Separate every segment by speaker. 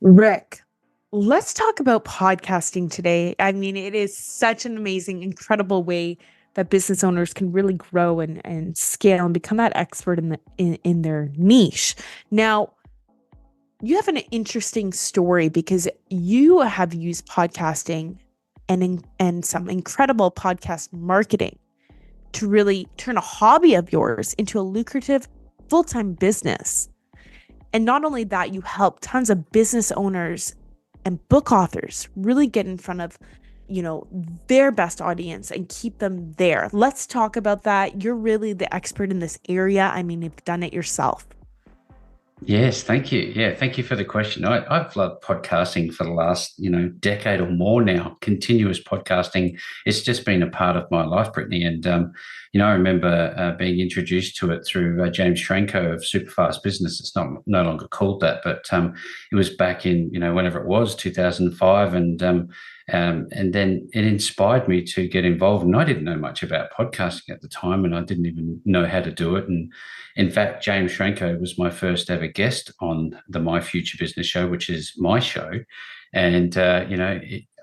Speaker 1: Rick, let's talk about podcasting today. I mean, it is such an amazing, incredible way that business owners can really grow and scale and become that expert in their niche. Now, you have an interesting story because you have used podcasting and some incredible podcast marketing to really turn a hobby of yours into a lucrative full-time business. And not only that, you help tons of business owners and book authors really get in front of, their best audience and keep them there. Let's talk about that. You're really the expert in this area. I mean, you've done it yourself.
Speaker 2: Yes, thank you. Yeah, thank you for the question. I've loved podcasting for the last, decade or more now. Continuous podcasting. It's just been a part of my life, Brittany. And I remember being introduced to it through James Franco of Superfast Business. It's not no longer called that, but it was back in whenever it was 2005, and then it inspired me to get involved. And I didn't know much about podcasting at the time, and I didn't even know how to do it. And in fact, James Franco was my first ever guest on the My Future Business show, which is my show. And,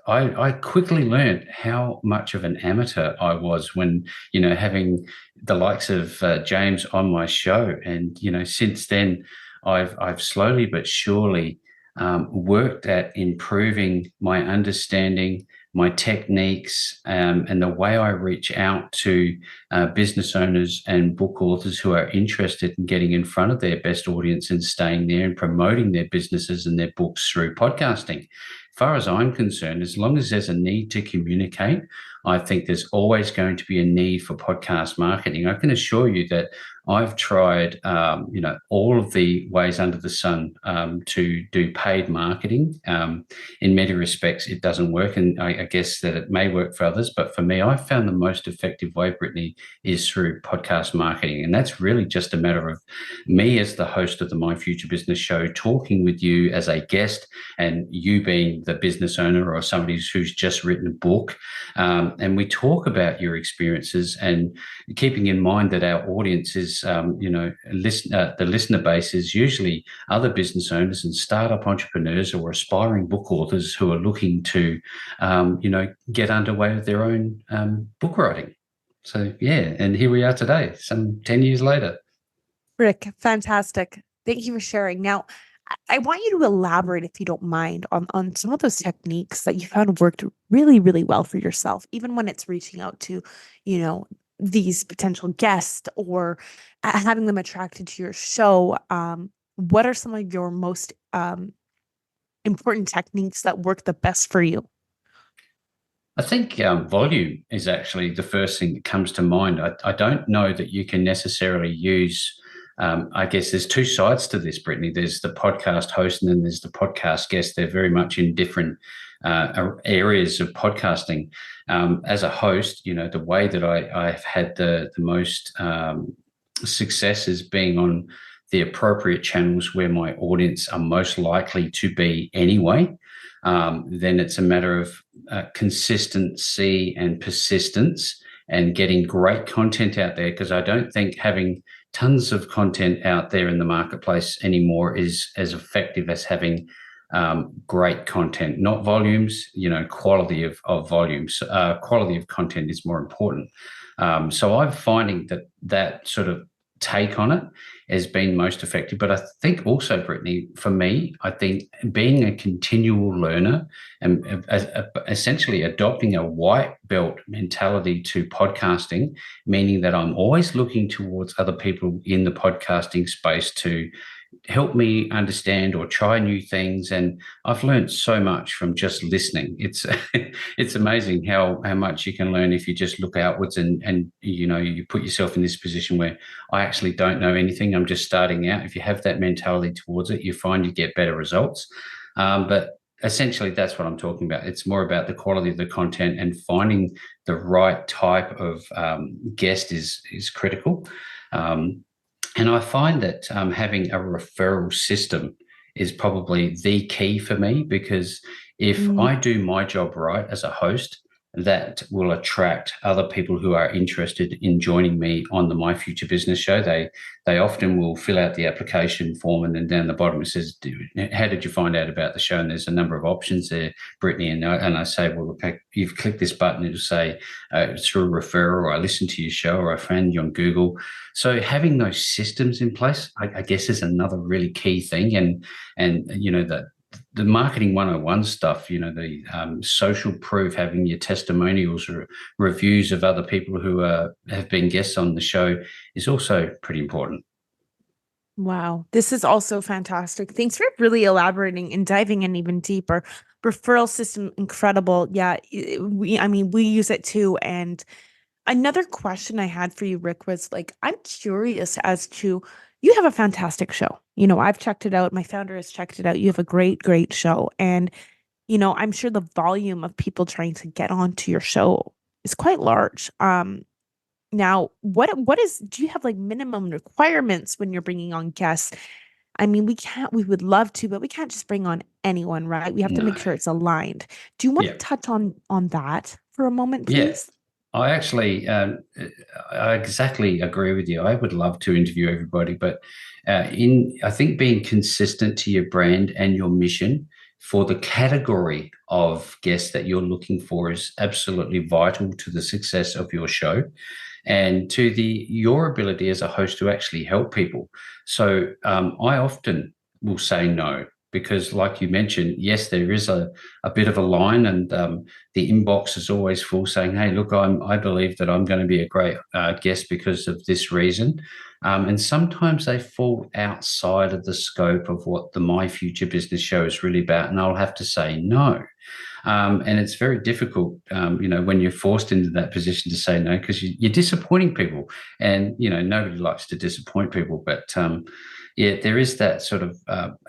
Speaker 2: I quickly learned how much of an amateur I was when, having the likes of James on my show. And, since then, I've slowly but surely worked at improving my understanding, my techniques, and the way I reach out to business owners and book authors who are interested in getting in front of their best audience and staying there and promoting their businesses and their books through podcasting. As far as I'm concerned, as long as there's a need to communicate, I think there's always going to be a need for podcast marketing. I can assure you that I've tried, all of the ways under the sun to do paid marketing. In many respects, it doesn't work, and I guess that it may work for others. But for me, I found the most effective way, Brittany, is through podcast marketing, and that's really just a matter of me as the host of the My Future Business show, talking with you as a guest, and you being the business owner or somebody who's just written a book, and we talk about your experiences, and keeping in mind that our audience is the listener base is usually other business owners and startup entrepreneurs or aspiring book authors who are looking to, get underway with their own book writing. So, yeah, and here we are today, some 10 years later.
Speaker 1: Rick, fantastic. Thank you for sharing. Now, I want you to elaborate, if you don't mind, on some of those techniques that you found worked really, really well for yourself, even when it's reaching out to, these potential guests or having them attracted to your show. What are some of your most important techniques that work the best for you?
Speaker 2: I think volume is actually the first thing that comes to mind. I don't know that you can necessarily use, I guess there's two sides to this, Brittany. There's the podcast host and then there's the podcast guest. They're very much in different areas of podcasting. As a host, the way that I've had the most success is being on the appropriate channels where my audience are most likely to be anyway. Then it's a matter of consistency and persistence and getting great content out there, because I don't think having tons of content out there in the marketplace anymore is as effective as having great content, not volumes, quality of volumes. Quality of content is more important. So I'm finding that sort of take on it has been most effective. But I think also, Brittany, for me, I think being a continual learner and essentially adopting a white belt mentality to podcasting, meaning that I'm always looking towards other people in the podcasting space to help me understand or try new things. And I've learned so much from just listening. It's it's amazing how much you can learn if you just look outwards and you put yourself in this position where I actually don't know anything. I'm just starting out. If you have that mentality towards it, you find you get better results. But essentially, that's what I'm talking about. It's more about the quality of the content, and finding the right type of guest is critical. And I find that having a referral system is probably the key for me, because if
Speaker 1: Mm,
Speaker 2: I do my job right as a host, that will attract other people who are interested in joining me on the My Future Business show. They often will fill out the application form, and then down the bottom it says, "How did you find out about the show?" And there's a number of options there, Brittany. And I say, "Well, okay, you've clicked this button. It'll say through a referral, or I listened to your show, or I found you on Google." So having those systems in place, I guess, is another really key thing. And that the marketing 101 stuff, the social proof, having your testimonials or reviews of other people who have been guests on the show is also pretty important.
Speaker 1: Wow, this is also fantastic. Thanks for really elaborating and diving in even deeper. Referral system, incredible. Yeah, I mean, we use it too. And another question I had for you, Rick, was like, I'm curious as to, you have a fantastic show. I've checked it out. My founder has checked it out. You have a great, great show. And, I'm sure the volume of people trying to get onto your show is quite large. Now, do you have like minimum requirements when you're bringing on guests? I mean, we would love to, but we can't just bring on anyone, right? We have to
Speaker 2: No.
Speaker 1: make sure it's aligned. Do you want to
Speaker 2: Yeah.
Speaker 1: touch on that for a moment,
Speaker 2: Yeah.
Speaker 1: please?
Speaker 2: I actually, I exactly agree with you. I would love to interview everybody, but I think being consistent to your brand and your mission for the category of guests that you're looking for is absolutely vital to the success of your show and to your ability as a host to actually help people. So I often will say no because, like you mentioned, yes, there is a bit of a line, and the inbox is always full saying, "Hey, look, I believe that I'm going to be a great guest because of this reason." And sometimes they fall outside of the scope of what the My Future Business show is really about, and I'll have to say no. And it's very difficult, when you're forced into that position to say no, because you're disappointing people, and nobody likes to disappoint people. But yeah, there is that sort of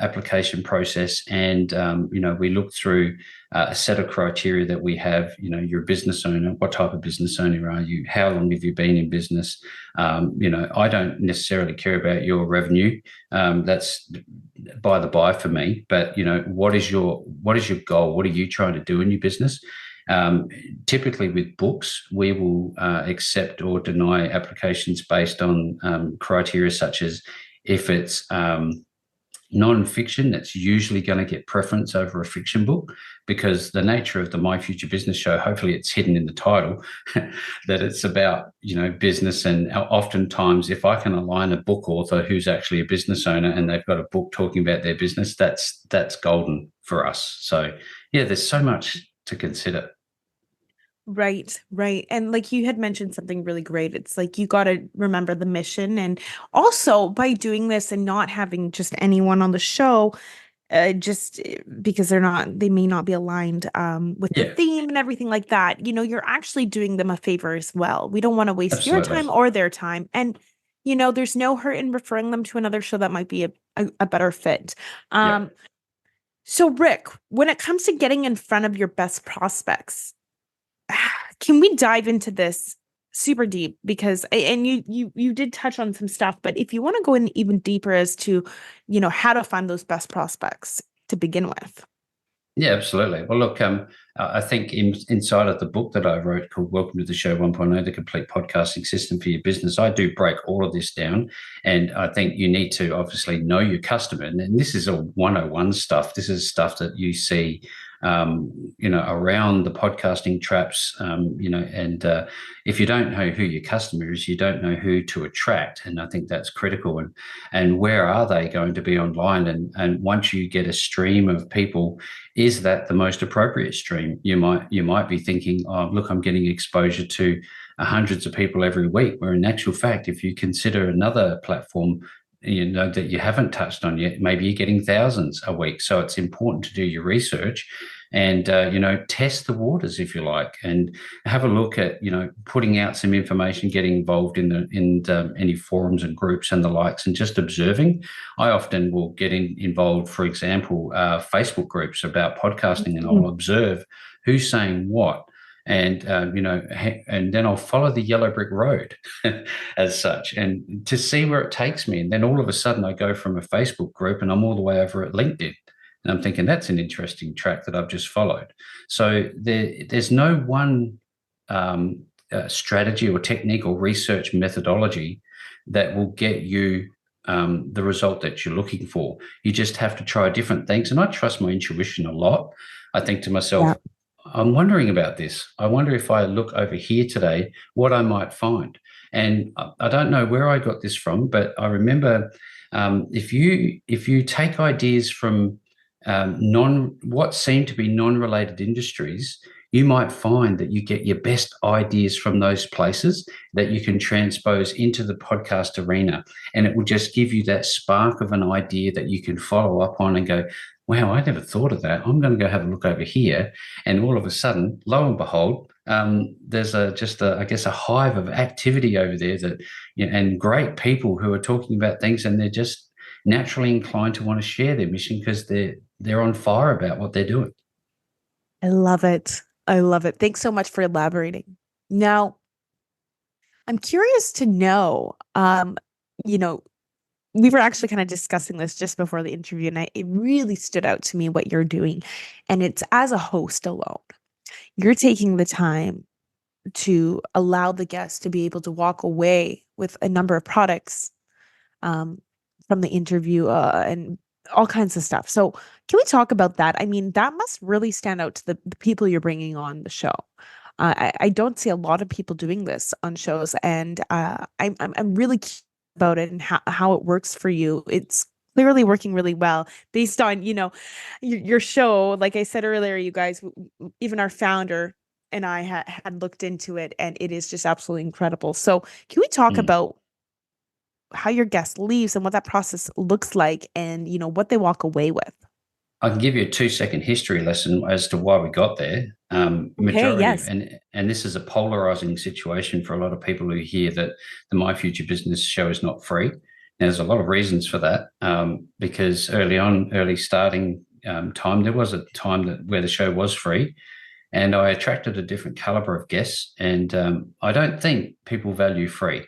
Speaker 2: application process, and we look through a set of criteria that we have. You're a business owner. What type of business owner are you? How long have you been in business? I don't necessarily care about your revenue. That's by the by for me. But what is your goal? What are you trying to do in your business? Typically, with books, we will accept or deny applications based on criteria such as if it's non-fiction, that's usually going to get preference over a fiction book, because the nature of the My Future Business show, hopefully it's hidden in the title, that it's about business. And oftentimes, if I can align a book author who's actually a business owner and they've got a book talking about their business, that's golden for us. So yeah, there's so much to consider.
Speaker 1: Right, right. And like you had mentioned something really great. It's like you got to remember the mission. And also by doing this and not having just anyone on the show, just because they may not be aligned with the
Speaker 2: Yeah,
Speaker 1: theme and everything like that, you're actually doing them a favor as well. We don't want to waste your
Speaker 2: absolutely.
Speaker 1: time or their time. And, there's no hurt in referring them to another show that might be a better fit.
Speaker 2: Yeah.
Speaker 1: Um, so Rick, when it comes to getting in front of your best prospects, can we dive into this super deep? Because and you did touch on some stuff, but if you want to go in even deeper as to, how to find those best prospects to begin with.
Speaker 2: Yeah, absolutely. Well, look, I think inside of the book that I wrote called Welcome to the Show 1.0, the complete podcasting system for your business, I do break all of this down. And I think you need to obviously know your customer. And this is all 101 stuff. This is stuff that you see, around the podcasting traps, and if you don't know who your customer is, you don't know who to attract. And I think that's critical. And where are they going to be online? And once you get a stream of people, is that the most appropriate stream? You might be thinking, oh, look, I'm getting exposure to hundreds of people every week, where in actual fact, if you consider another platform that you haven't touched on yet, maybe you're getting thousands a week. So it's important to do your research and test the waters, if you like, and have a look at putting out some information, getting involved in any forums and groups and the likes, and just observing. I often will get involved, for example, Facebook groups about podcasting, and I'll observe who's saying what. And and then I'll follow the yellow brick road as such, and to see where it takes me. And then all of a sudden, I go from a Facebook group, and I'm all the way over at LinkedIn. And I'm thinking that's an interesting track that I've just followed. So there's no one strategy or technique or research methodology that will get you the result that you're looking for. You just have to try different things. And I trust my intuition a lot. I think to
Speaker 1: Yeah.
Speaker 2: myself, I'm wondering about this. I wonder if I look over here today, what I might find. And I don't know where I got this from, but I remember if you take ideas from non what seem to be non-related industries, you might find that you get your best ideas from those places that you can transpose into the podcast arena, and it will just give you that spark of an idea that you can follow up on and go, wow, I never thought of that. I'm going to go have a look over here. And all of a sudden, lo and behold, there's I guess, a hive of activity over there that, and great people who are talking about things, and they're just naturally inclined to want to share their mission because they're on fire about what they're doing.
Speaker 1: I love it. I love it. Thanks so much for elaborating. Now, I'm curious to know, you know, we were actually kind of discussing this just before the interview, and it really stood out to me what you're doing. And it's as a host alone, you're taking the time to allow the guest to be able to walk away with a number of products um, from the interview and all kinds of stuff. So, can we talk about that? I mean, that must really stand out to the people you're bringing on the show. I don't see a lot of people doing this on shows, and I'm really curious about it and how it works for you. It's clearly working really well based on, your show. Like I said earlier, you guys, even our founder and I had looked into it, and it is just absolutely incredible. So, can we talk
Speaker 2: Mm.
Speaker 1: about how your guest leaves and what that process looks like and what they walk away with?
Speaker 2: I can give you a 2-second history lesson as to why we got there.
Speaker 1: Okay,
Speaker 2: Majority of,
Speaker 1: yes.
Speaker 2: and this is a polarizing situation for a lot of people who hear that the My Future Business show is not free. Now, there's a lot of reasons for that, because early starting time, there was a time where the show was free, and I attracted a different caliber of guests. And I don't think people value free.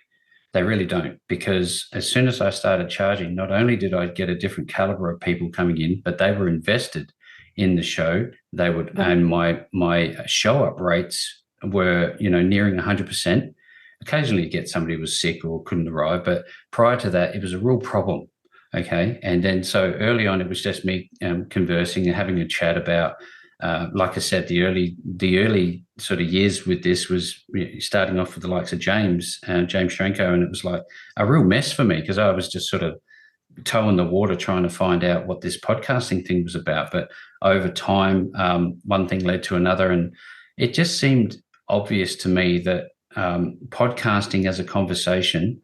Speaker 2: They really don't, because as soon as I started charging, not only did I get a different caliber of people coming in, but they were invested in the show. They would,
Speaker 1: Right.
Speaker 2: and my show up rates were, nearing 100%. Occasionally, you get somebody who was sick or couldn't arrive, but prior to that, it was a real problem. Okay, and then so early on, it was just me conversing and having a chat about like I said, the early sort of years with this was starting off with the likes of James Shrenko, and it was like a real mess for me because I was just sort of toe in the water trying to find out what this podcasting thing was about. But over time, one thing led to another, and it just seemed obvious to me that podcasting as a conversation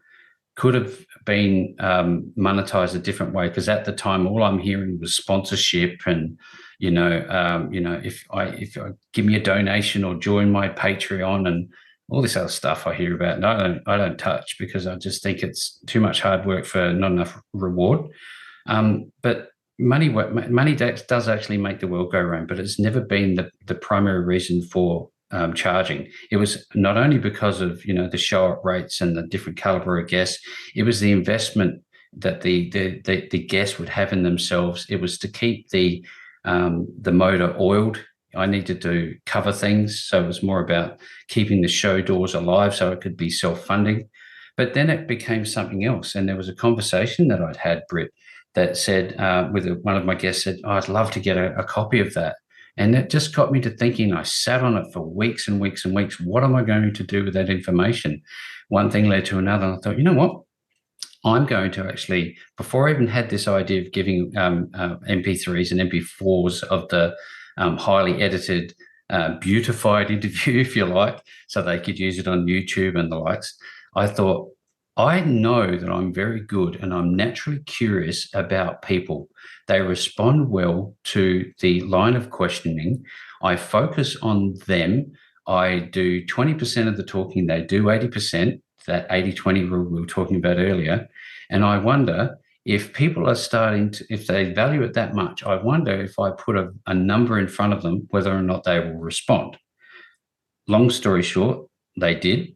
Speaker 2: could have been monetized a different way, because at the time all I'm hearing was sponsorship and if I give me a donation or join my Patreon and all this other stuff I hear about, and I don't touch, because I just think it's too much hard work for not enough reward. But money does actually make the world go round, but it's never been the primary reason for charging. It was not only because of the show up rates and the different caliber of guests. It was the investment that the guests would have in themselves. It was to keep the motor oiled. I needed to cover things, so it was more about keeping the show doors alive so it could be self-funding. But then it became something else, and there was a conversation that I'd had, Britt, that said, one of my guests said, oh, I'd love to get a copy of that. And it just got me to thinking. I sat on it for weeks and weeks and weeks. What am I going to do with that information? One thing led to another. And I thought, you know what? I'm going to actually, before I even had this idea of giving MP3s and MP4s of the highly edited, beautified interview, if you like, so they could use it on YouTube and the likes, I thought, I know that I'm very good and I'm naturally curious about people. They respond well to the line of questioning. I focus on them. I do 20% of the talking, they do 80%, that 80-20 rule we were talking about earlier. And I wonder if people are starting to, if they value it that much, I wonder if I put a number in front of them, whether or not they will respond. Long story short, they did.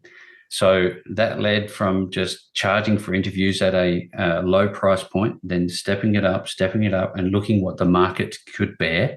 Speaker 2: So that led from just charging for interviews at a low price point, then stepping it up, and looking what the market could bear.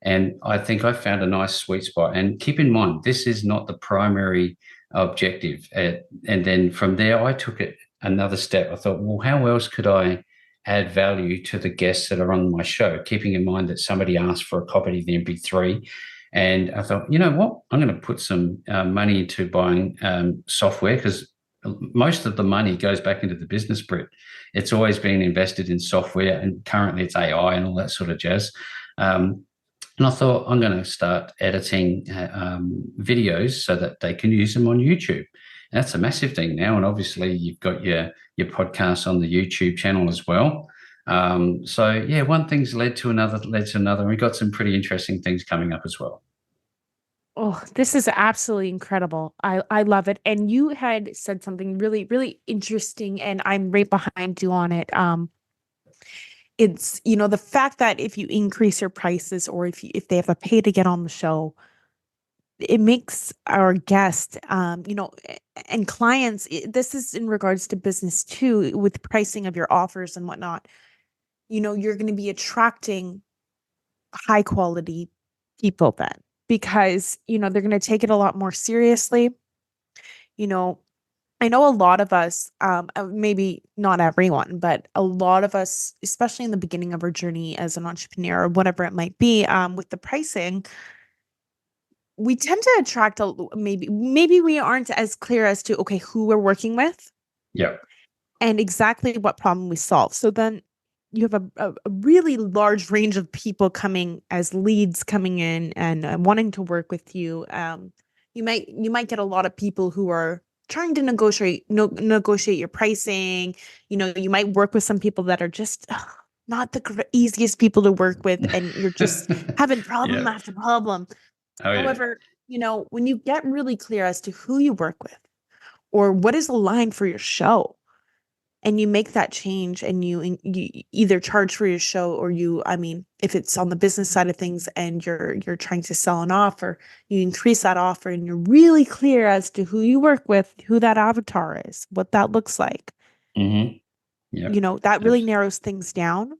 Speaker 2: And I think I found a nice sweet spot. And keep in mind, this is not the primary objective. And then from there, I took it another step. I thought, well, how else could I add value to the guests that are on my show? Keeping in mind that somebody asked for a copy of the MP3, and I thought, you know what, I'm going to put some money into buying software, because most of the money goes back into the business, Brit. It's always been invested in software, and currently it's AI and all that sort of jazz. And I thought, I'm going to start editing videos so that they can use them on YouTube. And that's a massive thing now. And obviously, you've got your podcast on the YouTube channel as well. So yeah, one thing's led to another. And we've got some pretty interesting things coming up as well.
Speaker 1: Oh, this is absolutely incredible. I love it. And you had said something really, really interesting, and I'm right behind you on it. It's, the fact that if you increase your prices, or if they have to pay to get on the show, it makes our guests, and clients, this is in regards to business too, with pricing of your offers and whatnot. You're going to be attracting high quality people then, because, they're going to take it a lot more seriously. You know, I know a lot of us, maybe not everyone, but a lot of us, especially in the beginning of our journey as an entrepreneur or whatever it might be, with the pricing, we tend to attract maybe we aren't as clear as to, okay, who we're working with
Speaker 2: Yeah.
Speaker 1: and exactly what problem we solve. So then you have a really large range of people coming as leads coming in and wanting to work with you. You might get a lot of people who are trying to negotiate your pricing. You might work with some people that are just not the easiest people to work with, and you're just having problem
Speaker 2: Yeah.
Speaker 1: after problem.
Speaker 2: Oh yeah.
Speaker 1: However, when you get really clear as to who you work with or what is aligned for your show, and you make that change, and you either charge for your show, or if it's on the business side of things and you're trying to sell an offer, you increase that offer, and you're really clear as to who you work with, who that avatar is, what that looks like.
Speaker 2: Mm-hmm. Yep.
Speaker 1: That really
Speaker 2: Abs-
Speaker 1: narrows things down.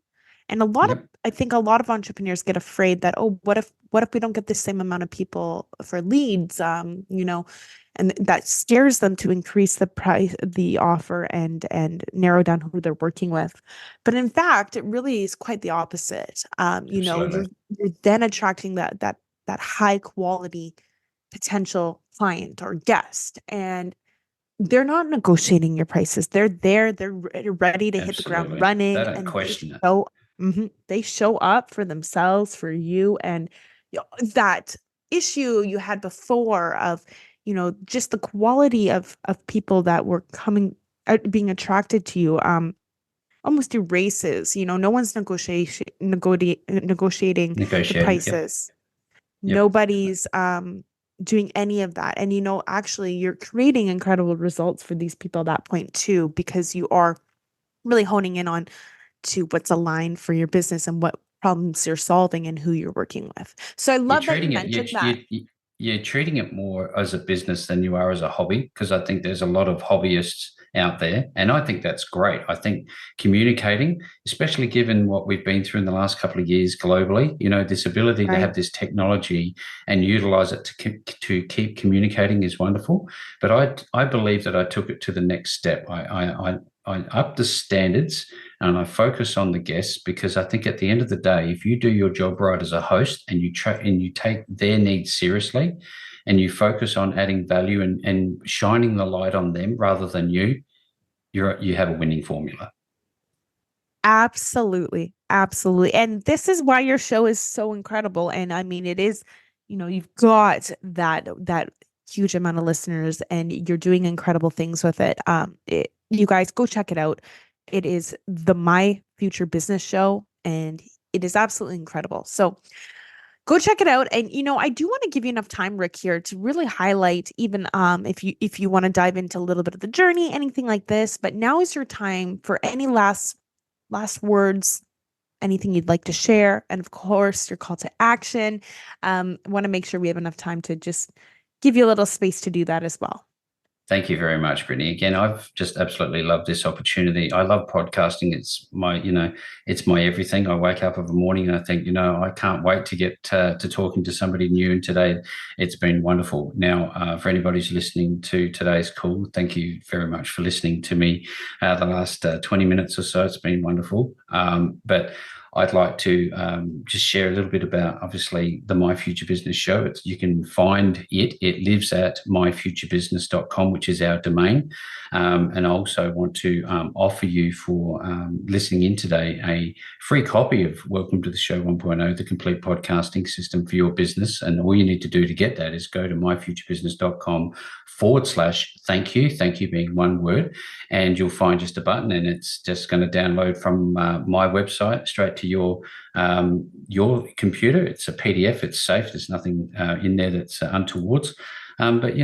Speaker 1: And
Speaker 2: Yep.
Speaker 1: I think a lot of entrepreneurs get afraid that, oh, what if we don't get the same amount of people for leads? And that scares them to increase the price, the offer, and narrow down who they're working with. But in fact, it really is quite the opposite. You're
Speaker 2: Absolutely.
Speaker 1: you're then attracting that high quality potential client or guest, and they're not negotiating your prices. They're there, ready to hit the ground
Speaker 2: Absolutely. They
Speaker 1: running,
Speaker 2: don't
Speaker 1: and
Speaker 2: question it.
Speaker 1: they show up for themselves, for you. And that issue you had before of, just the quality of people that were coming being attracted to you, almost erases. No one's negotiating the
Speaker 2: Negotiating. Yep.
Speaker 1: prices.
Speaker 2: Yep.
Speaker 1: Nobody's doing any of that. And actually you're creating incredible results for these people at that point too, because you are really honing in on to what's aligned for your business and what problems you're solving and who you're working with. So I
Speaker 2: You're
Speaker 1: love that you
Speaker 2: treating it
Speaker 1: mentioned that.
Speaker 2: you're treating it more as a business than you are as a hobby, because I think there's a lot of hobbyists out there, and I think that's great. I think communicating, especially given what we've been through in the last couple of years globally, this ability to
Speaker 1: Right.
Speaker 2: have this technology and utilize it to keep communicating is wonderful. But I believe that I took it to the next step. I upped the standards, and I focus on the guests, because I think at the end of the day, if you do your job right as a host, and you take their needs seriously, and you focus on adding value, and shining the light on them rather than you have a winning formula.
Speaker 1: Absolutely. Absolutely. And this is why your show is so incredible. And it is, you've got that huge amount of listeners, and you're doing incredible things with it. You guys go check it out. It is the My Future Business Show, and it is absolutely incredible. So go check it out. And I do want to give you enough time, Rick, here to really highlight, even if you want to dive into a little bit of the journey, anything like this. But now is your time for any last words, anything you'd like to share, and of course, your call to action. I want to make sure we have enough time to just give you a little space to do that as well.
Speaker 2: Thank you very much, Brittany. Again, I've just absolutely loved this opportunity. I love podcasting. It's it's my everything. I wake up of a morning and I think, I can't wait to get to talking to somebody new. And today, it's been wonderful. Now, for anybody who's listening to today's call, thank you very much for listening to me the last 20 minutes or so. It's been wonderful. But I'd like to just share a little bit about, obviously, the My Future Business show. You can find it. It lives at myfuturebusiness.com, which is our domain. And I also want to offer you, for listening in today, a free copy of Welcome to the Show 1.0, the complete podcasting system for your business. And all you need to do to get that is go to myfuturebusiness.com/thank you, thank you being one word, and you'll find just a button, and it's just going to download from my website straight to your computer. It's a PDF. It's safe. There's nothing in there that's untowards. But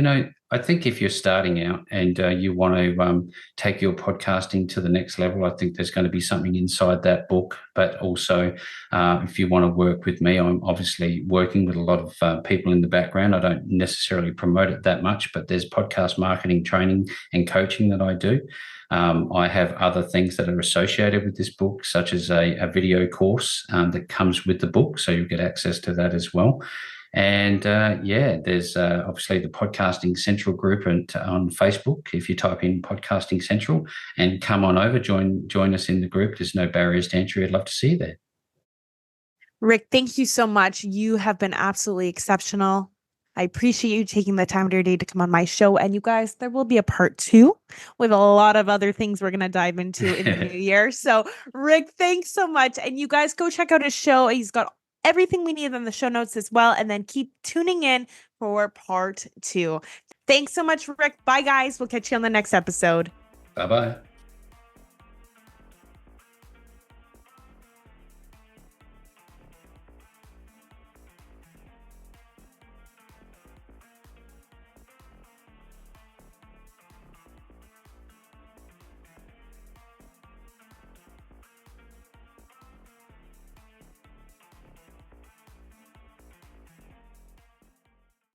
Speaker 2: I think if you're starting out and you want to take your podcasting to the next level, I think there's going to be something inside that book. But also, if you want to work with me, I'm obviously working with a lot of people in the background. I don't necessarily promote it that much, but there's podcast marketing training and coaching that I do. I have other things that are associated with this book, such as a video course that comes with the book. So you'll get access to that as well. And there's obviously the Podcasting Central group on Facebook. If you type in Podcasting Central and come on over, join us in the group. There's no barriers to entry. I'd love to see you there.
Speaker 1: Rick, thank you so much. You have been absolutely exceptional. I appreciate you taking the time of your day to come on my show. And you guys, there will be a part 2 with a lot of other things we're going to dive into in the new year. So, Rick, thanks so much. And you guys go check out his show. He's got everything we need in the show notes as well. And then keep tuning in for part 2. Thanks so much, Rick. Bye, guys. We'll catch you on the next episode.
Speaker 2: Bye-bye.